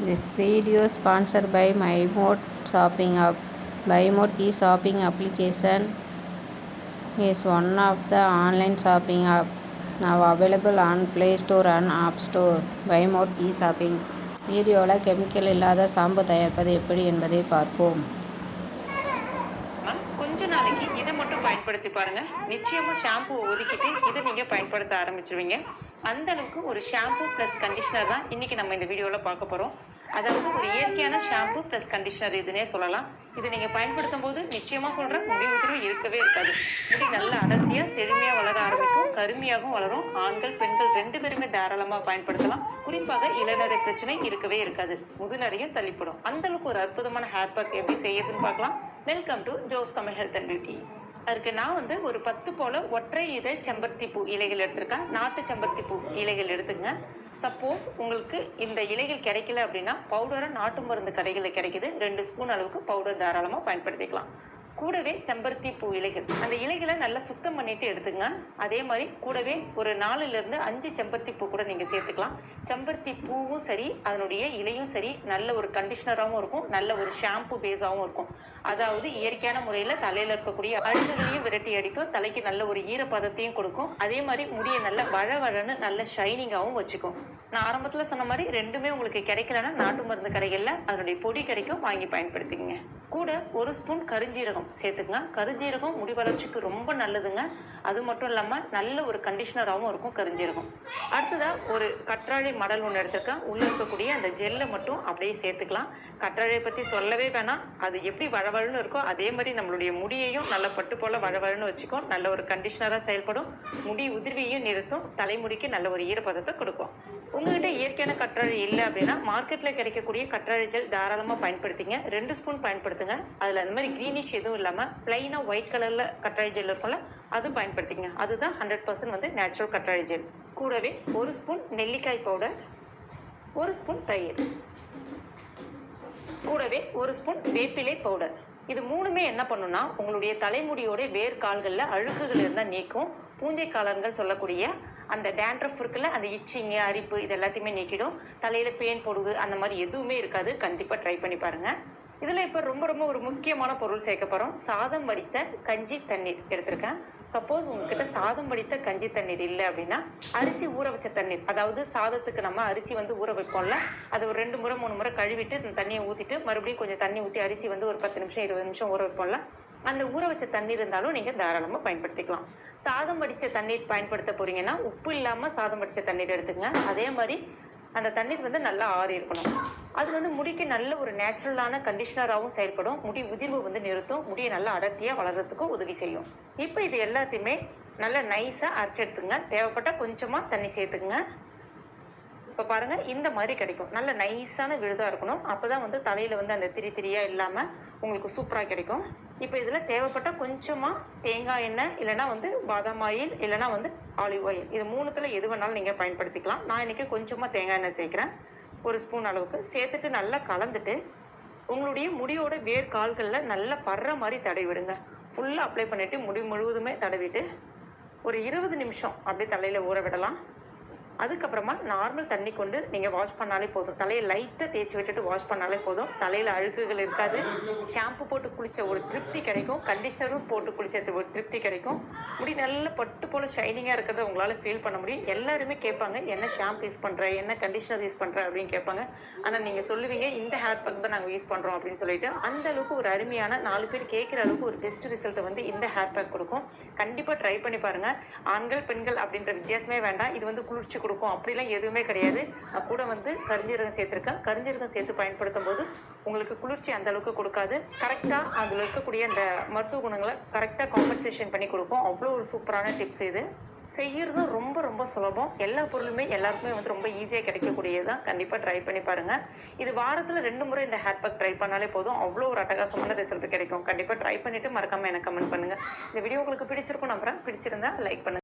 This video is sponsored by MyMode Shopping App. MyMode e-shopping application is one of the online shopping app now available on Play Store and App Store. MyMode e-shopping வீடியோவில் chemical இல்லாத shampoo தயாரிப்பது எப்படி என்பதை பார்ப்போம். கொஞ்ச நாளைக்கு இதை மட்டும் பயன்படுத்தி பாருங்க. நிச்சயமா ஷாம்பு ஒதுக்கிட்டு இதை நீங்க பயன்படுத்த ஆரம்பிச்சிருவீங்க. அந்த அளவுக்கு ஒரு ஷாம்பு பிளஸ் கண்டிஷனர் தான் இன்னைக்கு நம்ம இந்த வீடியோல பார்க்க போறோம். அதாவது ஒரு இயற்கையான ஷாம்பு பிளஸ் கண்டிஷனர் இதுன்னே சொல்லலாம். இதை நீங்க பயன்படுத்தும் போது நிச்சயமா சொல்றேன், முடி உதிர்வு இருக்கவே இருக்காது. முடி நல்ல அடர்த்தியா செழுமையா வளர ஆரம்பிக்கும், கருமையாகவும் வளரும். ஆண்கள் பெண்கள் 2 பேருமே தாராளமா பயன்படுத்தலாம். குறிப்பாக இளநரை பிரச்சனை இருக்கவே இருக்காது, முதுநரையும் தள்ளிப்படும். அந்த அளவுக்கு ஒரு அற்புதமான ஹேர் பேக் எப்படி செய்யறதுன்னு பார்க்கலாம். Welcome to Jo's Tamil health and beauty. அதுக்கு நான் ஒரு 10 போல ஒற்றை இதழ் செம்பருத்தி பூ இலைகள் எடுத்திருக்கேன். நாட்டு செம்பருத்தி பூ இலைகள் எடுத்துங்க. சப்போஸ் உங்களுக்கு இந்த இலைகள் கிடைக்கல அப்படின்னா பவுடரை நாட்டு மருந்து கடைகளில் கிடைக்குது. 2 ஸ்பூன் அளவுக்கு பவுடர் தாராளமாக பயன்படுத்திக்கலாம். கூடவே செம்பருத்தி பூ இலைகள், அந்த இலைகளை நல்லா சுத்தம் பண்ணிட்டு எடுத்துங்க. அதே மாதிரி கூடவே ஒரு 4லிருந்து 5 செம்பருத்தி பூ கூட நீங்க சேர்த்துக்கலாம். செம்பருத்தி பூவும் சரி அதனுடைய இலையும் சரி நல்ல ஒரு கண்டிஷனராகவும் இருக்கும், நல்ல ஒரு ஷாம்பு பேஸாகவும் இருக்கும். அதாவது இயற்கையான முறையில தலையில இருக்கக்கூடிய அழுகுகளையும் விரட்டி அடிக்கும், தலைக்கு நல்ல ஒரு ஈரப்பதத்தையும் கொடுக்கும். அதே மாதிரி முடியை நல்ல வழவழன்னு நல்ல ஷைனிங்காகவும் வச்சுக்கும். நான் ஆரம்பத்துல சொன்ன மாதிரி 2மே உங்களுக்கு கிடைக்கலன்னா நாட்டு மருந்து கடைகள்ல அதனுடைய பொடி கிடைக்கும், வாங்கி பயன்படுத்திக்கங்க. கூட 1 ஸ்பூன் கருஞ்சீரகம் சேர்த்துக்குங்க. கருஞ்சீரகம் முடி வளர்ச்சிக்கு ரொம்ப நல்லதுங்க. அது மட்டும் இல்லாம நல்ல ஒரு கண்டிஷனராகவும் இருக்கும் கருஞ்சீரகம். அடுத்ததா ஒரு கற்றாழை மடல் ஒன்று எடுத்துருக்கேன். உள்ள இருக்கக்கூடிய அந்த ஜெல்லை மட்டும் அப்படியே சேர்த்துக்கலாம். கற்றாழையை பத்தி சொல்லவே வேணாம், அது எப்படி வழவழன்னு இருக்கோ அதே மாதிரி நம்மளுடைய முடியையும் நல்ல பட்டு போல வழவழன்னு வச்சுக்கும். நல்ல ஒரு கண்டிஷனரா செயல்படும், முடி உதிர்வையும் நிறுத்தும், தலைமுடிக்கு நல்ல ஒரு ஈரப்பதத்தை கொடுக்கும். உங்ககிட்ட இயற்கையான கற்றாழை இல்லை அப்படின்னா மார்க்கெட்ல கிடைக்கக்கூடிய கற்றாழை ஜெல் தாராளமா பயன்படுத்திங்க. 2 ஸ்பூன் பயன்படுத்துங்க. அதுல அந்த மாதிரி கிரீனிஷ் எதுவும் இல்லாம பிளைனா ஒயிட் கலர்ல கற்றாழை ஜெல் இருக்கும்ல, அது பயன்படுத்திங்க. அதுதான் 100% நேச்சுரல் கற்றாழை ஜெல். கூடவே 1 ஸ்பூன் நெல்லிக்காய் பவுடர், 1 ஸ்பூன் தயிர், கூடவே 1 ஸ்பூன் வேப்பிலை பவுடர். இது 3மே என்ன பண்ணுன்னா உங்களுடைய தலைமுடியோட வேர் கால்கள்ல அழுக்குகள் இருந்தா நீக்கும். பூஞ்சை காலங்கள் சொல்லக்கூடிய அந்த டேண்ட்ரஃப் இருக்குல்ல, அந்த இச்சிங்க அரிப்பு இது எல்லாத்தையுமே நீக்கிடும். தலையில பேன் பொடுகு அந்த மாதிரி எதுவுமே இருக்காது. கண்டிப்பா ட்ரை பண்ணி பாருங்க. இதுல இப்ப ரொம்ப ரொம்ப ஒரு முக்கியமான பொருள் சேர்க்க போறோம். சாதம் வடித்த கஞ்சி தண்ணீர் எடுத்திருக்கேன். சப்போஸ் உங்ககிட்ட சாதம் வடித்த கஞ்சி தண்ணீர் இல்லை அப்படின்னா அரிசி ஊற வச்ச தண்ணீர், அதாவது சாதத்துக்கு நம்ம அரிசி ஊற வைப்போம்ல, அதை ஒரு 2 முறை 3 முறை கழுவிட்டு அந்த தண்ணியை ஊத்திட்டு மறுபடியும் கொஞ்சம் தண்ணி ஊற்றி அரிசி ஒரு 10 நிமிஷம் 20 நிமிஷம் ஊற வைப்போம்ல, அந்த ஊற வச்ச தண்ணீர் இருந்தாலும் நீங்க தாராளமா பயன்படுத்திக்கலாம். சாதம் வடிச்ச தண்ணீர் பயன்படுத்த போறீங்கன்னா உப்பு இல்லாம சாதம் வடிச்ச தண்ணீர் எடுத்துங்க. அதே மாதிரி அந்த தண்ணீர் நல்லா ஆறி இருக்கணும். அது முடிக்கு நல்ல ஒரு நேச்சுரலான கண்டிஷனராகவும் செயல்படும், முடி உதிர்வு நிறுத்தும், முடியை நல்லா அடர்த்தியா வளர்றதுக்கும் உதவி செய்யும். இப்போ இது எல்லாத்தையுமே நல்லா நைஸா அரைச்சு எடுத்துங்க. தேவைப்பட்டா கொஞ்சமா தண்ணி சேர்த்துக்குங்க. இப்போ பாருங்க இந்த மாதிரி கிடைக்கும். நல்ல நைஸான விழுதா இருக்கணும். அப்பதான் தலையில அந்த திரி திரியா இல்லாம உங்களுக்கு சூப்பரா கிடைக்கும். இப்போ இதுல தேவைப்பட்ட கொஞ்சமா தேங்காய் எண்ணெய் இல்லைன்னா பாதாம் ஆயில் இல்லைன்னா ஆலிவ் ஆயில், இது 3த்துல எது வேணாலும் நீங்க பயன்படுத்திக்கலாம். நான் இன்னைக்கு கொஞ்சமா தேங்காய் எண்ணெய் சேர்க்கிறேன். 1 ஸ்பூன் அளவுக்கு சேர்த்துட்டு நல்லா கலந்துட்டு உங்களுடைய முடியோட வேர் கால்கள்ல நல்லா படுற மாதிரி தடவி விடுங்க. ஃபுல்லா அப்ளை பண்ணிட்டு முடி முழுவதுமே தடவிட்டு ஒரு 20 நிமிஷம் அப்படியே தலையில ஊற விடலாம். அதுக்கப்புறமா நார்மல் தண்ணி கொண்டு நீங்க வாஷ் பண்ணாலே போதும். தலையை லைட்டா தேய்ச்சி விட்டுட்டு வாஷ் பண்ணாலே போதும். தலையில அழுக்குகள் இருக்காது. ஷாம்பு போட்டு குளிச்ச ஒரு திருப்தி கிடைக்கும், கண்டிஷனரும் போட்டு குளிச்ச ஒரு திருப்தி கிடைக்கும். முடி நல்ல பட்டு போல ஷைனிங்கா இருக்கிறத உங்களால ஃபீல் பண்ண முடியும். எல்லாருமே கேட்பாங்க, என்ன ஷாம்பு யூஸ் பண்ற, என்ன கண்டிஷனர் யூஸ் பண்ற அப்படின்னு கேட்பாங்க. ஆனா நீங்க சொல்லுவீங்க இந்த ஹேர் பேக் தான் நாங்க யூஸ் பண்றோம் அப்படின்னு சொல்லிட்டு. அந்த அளவுக்கு ஒரு அருமையான 4 பேர் கேட்கிற அளவுக்கு ஒரு பெஸ்ட் ரிசல்ட் இந்த ஹேர் பேக் கொடுக்கும். கண்டிப்பா ட்ரை பண்ணி பாருங்க. ஆண்கள் பெண்கள் அப்படின்ற வித்தியாசமே வேண்டாம். இது குளிர்ச்சி கொடுக்கும் அப்படிலாம் எதுவுமே கிடையாது. நான் கூட கரிஞ்சீரகம் சேர்த்திருக்கேன். கரிஞ்சீரகம் சேர்த்து பயன்படுத்தும் போது உங்களுக்கு குளிர்ச்சி அந்த அளவுக்கு கொடுக்காது. கரெக்டா அதுல இருக்கக்கூடிய அந்த மருத்துவ குணங்களை கரெக்டா காம்பன்சேஷன் பண்ணி கொடுக்கும். அவ்வளோ ஒரு சூப்பரான டிப்ஸ் இது. செய்யறதும் ரொம்ப ரொம்ப சுலபம். எல்லா பொருளுமே எல்லாருக்குமே ரொம்ப ஈஸியா கிடைக்கக்கூடியதுதான். கண்டிப்பா ட்ரை பண்ணி பாருங்க. இது வாரத்துல 2 முறை இந்த ஹேர் பேக் ட்ரை பண்ணாலே போதும், அவ்வளோ ஒரு அட்டகாசமான ரிசல்ட் கிடைக்கும். கண்டிப்பா ட்ரை பண்ணிட்டு மறக்காம எனக்கு கமெண்ட் பண்ணுங்க. இந்த வீடியோ உங்களுக்கு பிடிச்சிருக்கும் நம்புறேன். பிடிச்சிருந்தா லைக் பண்ணுங்க.